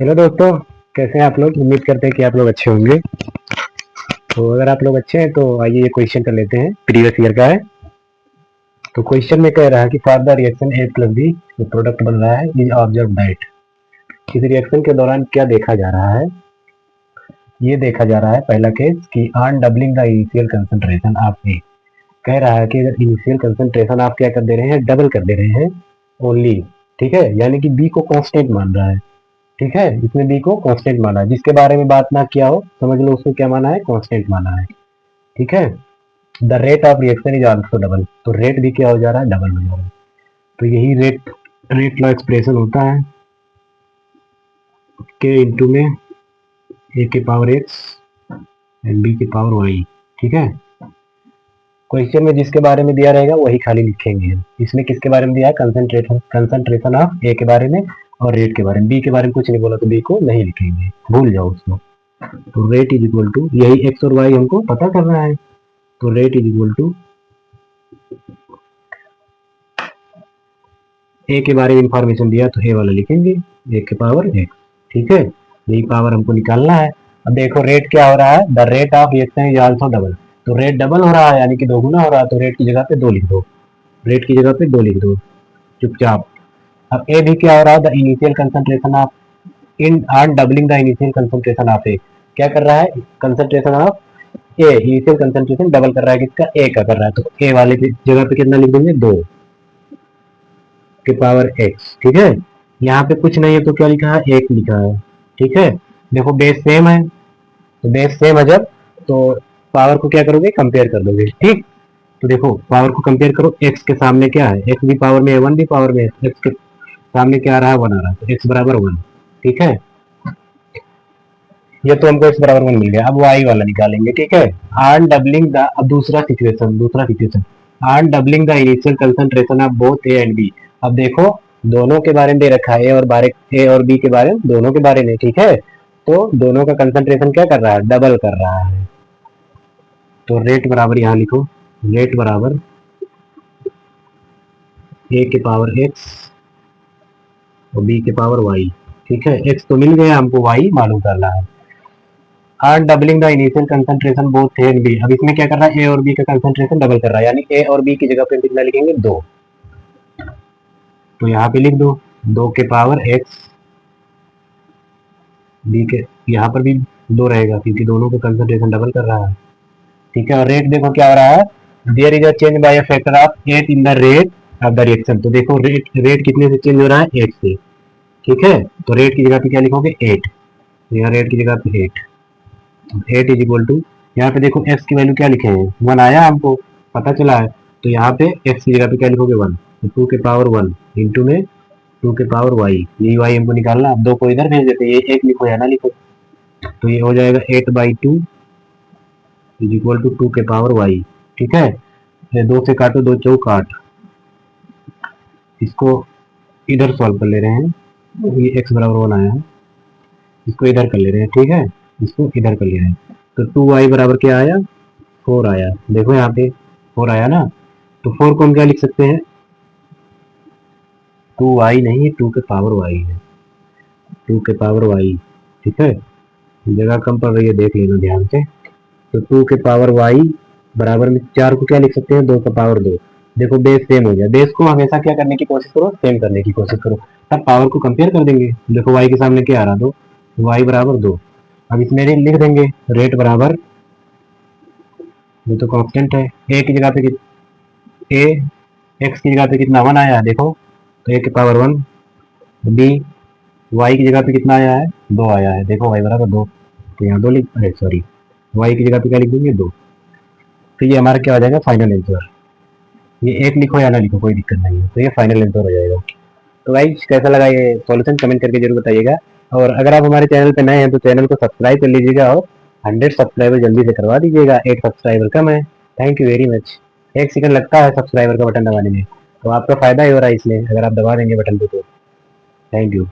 Hello दोस्तों, कैसे हैं आप लोग। उम्मीद करते हैं कि आप लोग अच्छे होंगे। तो अगर आप लोग अच्छे हैं तो आइए ये क्वेश्चन कर लेते हैं, प्रीवियस ईयर का है। तो क्वेश्चन में कह रहा है कि for the reaction A plus B जो प्रोडक्ट बन रहा है इज ऑब्जर्व दैट। इस रिएक्शन के दौरान क्या देखा जा रहा है, ये देखा जा रहा है पहला केस कि on doubling the initial concentration of A. कह रहा है कि अगर इनिशियल कंसंट्रेशन आप क्या कर दे रहे हैं, डबल कर दे रहे हैं ओनली। ठीक है, यानी कि बी को कांस्टेंट मान रहा है। ठीक है, इसमें बी को कांस्टेंट माना है, जिसके बारे में बात ना किया हो समझ लो उसको क्या माना है, कांस्टेंट माना है। ठीक है, the rate of reaction is also double, तो रेट भी क्या हो जा रहा है, डबल हो जा रहा है। तो यही रेट रेट का एक्सप्रेशन होता है के इंटू में ए के पावर एक्स एंड बी के पावर वाई। ठीक है, क्वेश्चन में जिसके बारे में दिया रहेगा वही खाली लिखेंगे। इसमें किसके बारे में दिया है, कंसंट्रेशन ऑफ ए के बारे में और रेट के बारे में। बी के बारे में कुछ नहीं बोला तो बी को नहीं लिखेंगे, भूल जाओ उसको। तो रेट इज इक्वल टू, यही एक्स और वाई हमको पता करना है, तो रेट इज इक्वल टू ए के बारे में इंफॉर्मेशन दिया तो ए वाला लिखेंगे, ए के पावर एक्स। ठीक है, यही पावर हमको निकालना है। अब देखो रेट क्या हो रहा है, the rate of reaction is also double. तो रेट डबल हो रहा है यानी कि दोगुना हो रहा है, तो रेट की जगह पे दो लिख दो, रेट की जगह पे दो लिख दो चुपचाप। अब ए भी क्या हो रहा है, the initial concentration of in on doubling the initial concentration of A. क्या कर रहा है, concentration of A, initial concentration double कर रहा है, किसका, ए का कर रहा है। तो ए वाले की जगह पे कितना लिख देंगे, दो के पावर एक्स। ठीक है, यहाँ पे कुछ नहीं है तो क्या लिखा है, एक लिखा है। ठीक है, देखो बेस सेम है, तो बेस सेम है जब, तो पावर को क्या करोगे, कंपेयर कर दोगे। ठीक, तो देखो पावर को कंपेयर करो, एक्स के सामने क्या है, एक्स भी पावर में है, वन भी पावर में है, एक्स के सामने क्या आ रहा है, वन आ रहा है, तो एक्स बराबर वन। ठीक है, ये तो हमको एक्स बराबर वन मिल गया। अब वाई वाला निकालेंगे। ठीक है, ऑन डबलिंग द, अब दूसरा situation on doubling the initial concentration of both A and B. अब देखो दोनों के बारे में दे रखा है, ए और बी के बारे में, दोनों के बारे में। ठीक है, तो दोनों का कंसंट्रेशन क्या कर रहा है, डबल कर रहा है। तो रेट बराबर यहाँ लिखो, रेट बराबर ए के पावर एक्स और बी के पावर वाई। ठीक है, एक्स तो मिल गया हमको, वाई मालूम करना है। Are doubling the initial concentration both A and B. अब इसमें क्या कर रहा है, ए और बी का कंसंट्रेशन डबल कर रहा है, यानी ए और बी की जगह पे कितना लिखेंगे, दो। तो यहाँ पे लिख दो, दो के पावर एक्स, बी के यहाँ पर भी दो रहेगा क्योंकि दोनों का कंसंट्रेशन डबल कर रहा है। ठीक है, और रेट देखो क्या हो रहा है, there is a change by a factor of 8 in the rate of the reaction. तो देखो रेट रेट कितने से चेंज हो रहा है, 8 से। ठीक है, तो रेट की जगह पे क्या लिखोगे, 8। यहाँ रेट की जगह पे 8, 8 इज इक्वल टू, यहाँ पे देखो एक्स की वैल्यू क्या लिखे हैं, वन आया हमको पता चला है, तो यहाँ पे एक्स की जगह पे क्या लिखोगे, वन। तो टू के पावर वन इंटू में टू के पावर वाई, यही वाई हमको निकालना। अब दो को इधर भेज देते, ये एक लिखो या ना लिखो, तो ये हो जाएगा 8/2 इज इक्वल टू टू के पावर वाई। ठीक है, ये दो से काटो, दो चौक आठ, इसको इधर सॉल्व कर ले रहे हैं, ये एक्स बराबर वन आया है, इसको इधर कर ले रहे हैं। ठीक है, इसको इधर कर ले रहे हैं, तो 2y बराबर क्या आया, 4 आया। देखो यहाँ पे 4 आया ना, तो 4 को हम क्या लिख सकते हैं, 2y नहीं है, 2 के पावर y है, 2 के पावर y। ठीक है, जगह कम पड़ रही है, देख लेना ध्यान से। तो 2 के पावर y बराबर में 4 को क्या लिख सकते हैं, 2 का पावर 2। देखो बेस सेम हो गया, बेस को हमेशा क्या करने की कोशिश करो, सेम करने की कोशिश करो, तब पावर को कंपेयर कर देंगे। देखो y के सामने क्या आ रहा, 2, y बराबर 2। अब इसमें लिख देंगे रेट बराबर, ये तो कांस्टेंट है, ए की जगह पे ए एक्स की जगह पे कितना, वन आया है देखो, तो ए के पावर वन। बी वाई की जगह पे कितना आया है, दो आया है, देखो वाई बराबर दो, तो यहाँ दो लिख, अरे सॉरी, वाई की जगह पे क्या लिख देंगे, दो। तो ये हमारा क्या हो जाएगा, फाइनल आंसर। ये एक लिखो या ना लिखो कोई दिक्कत नहीं है, तो ये फाइनल आंसर हो जाएगा। तो गाइस कैसा लगा ये सॉल्यूशन, कमेंट करके जरूर बताइएगा। और अगर आप हमारे चैनल पे नए हैं तो चैनल को सब्सक्राइब कर लीजिएगा, और 100 सब्सक्राइबर जल्दी से करवा दीजिएगा, 8 सब्सक्राइबर कम है। Thank you very much. 1 second लगता है सब्सक्राइबर का बटन दबाने में, तो आपका फायदा ही हो रहा है इसलिए, अगर आप दबा देंगे बटन को तो। Thank you.